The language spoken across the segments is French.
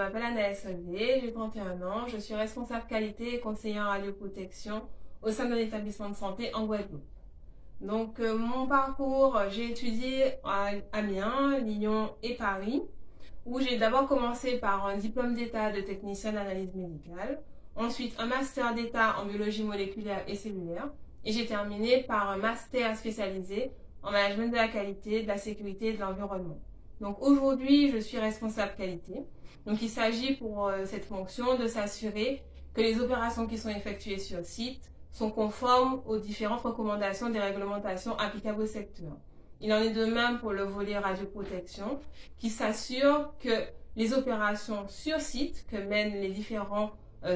m'appelle Anaëlle Solvay, j'ai 31 ans, je suis responsable qualité et conseillère en radioprotection au sein d'un établissement de santé en Guadeloupe. Donc, mon parcours, j'ai étudié à Amiens, Lyon et Paris, où j'ai d'abord commencé par un diplôme d'état de technicien d'analyse médicale, ensuite un master d'état en biologie moléculaire et cellulaire, et j'ai terminé par un master spécialisé en management de la qualité, de la sécurité et de l'environnement. Donc aujourd'hui, je suis responsable qualité. Donc il s'agit pour cette fonction de s'assurer que les opérations qui sont effectuées sur site sont conformes aux différentes recommandations des réglementations applicables au secteur. Il en est de même pour le volet radioprotection, qui s'assure que les opérations sur site que mènent les différents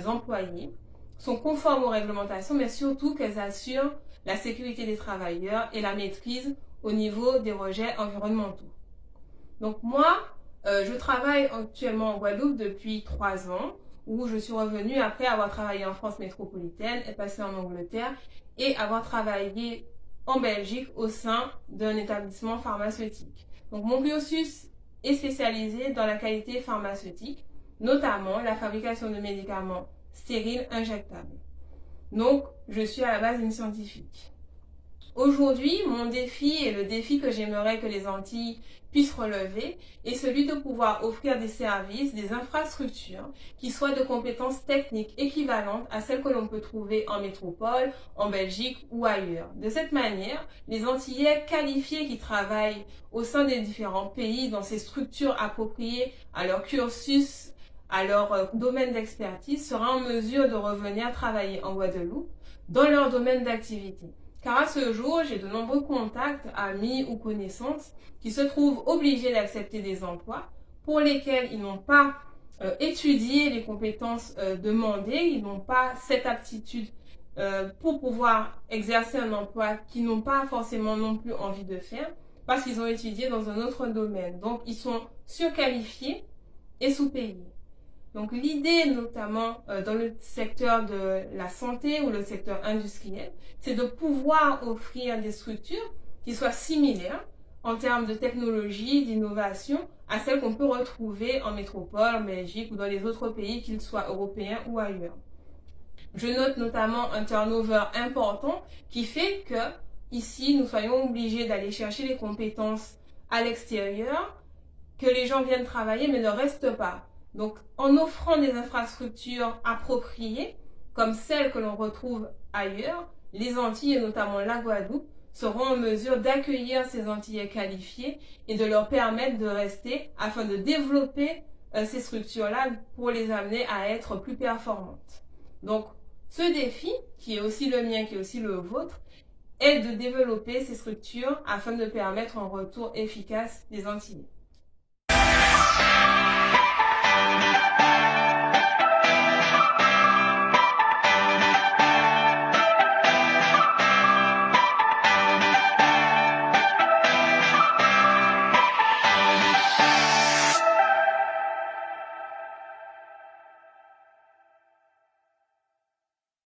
employés sont conformes aux réglementations, mais surtout qu'elles assurent la sécurité des travailleurs et la maîtrise au niveau des rejets environnementaux. Donc moi, je travaille actuellement en Guadeloupe depuis 3 ans, où je suis revenue après avoir travaillé en France métropolitaine, et passé en Angleterre et avoir travaillé en Belgique au sein d'un établissement pharmaceutique. Donc mon cursus est spécialisé dans la qualité pharmaceutique, notamment la fabrication de médicaments stériles injectables. Donc je suis à la base une scientifique. Aujourd'hui, mon défi et le défi que j'aimerais que les Antilles puissent relever est celui de pouvoir offrir des services, des infrastructures qui soient de compétences techniques équivalentes à celles que l'on peut trouver en métropole, en Belgique ou ailleurs. De cette manière, les Antillais qualifiés qui travaillent au sein des différents pays dans ces structures appropriées à leur cursus, à leur domaine d'expertise, seront en mesure de revenir travailler en Guadeloupe dans leur domaine d'activité. Car à ce jour, j'ai de nombreux contacts, amis ou connaissances qui se trouvent obligés d'accepter des emplois pour lesquels ils n'ont pas étudié les compétences demandées, ils n'ont pas cette aptitude pour pouvoir exercer un emploi qu'ils n'ont pas forcément non plus envie de faire parce qu'ils ont étudié dans un autre domaine. Donc, ils sont surqualifiés et sous-payés. Donc l'idée, notamment dans le secteur de la santé ou le secteur industriel, c'est de pouvoir offrir des structures qui soient similaires en termes de technologie, d'innovation, à celles qu'on peut retrouver en métropole, en Belgique ou dans les autres pays, qu'ils soient européens ou ailleurs. Je note notamment un turnover important qui fait que ici, nous soyons obligés d'aller chercher les compétences à l'extérieur, que les gens viennent travailler mais ne restent pas. Donc, en offrant des infrastructures appropriées, comme celles que l'on retrouve ailleurs, les Antilles, et notamment la Guadeloupe, seront en mesure d'accueillir ces Antillais qualifiés et de leur permettre de rester afin de développer ces structures-là pour les amener à être plus performantes. Donc, ce défi, qui est aussi le mien, qui est aussi le vôtre, est de développer ces structures afin de permettre un retour efficace des Antillais.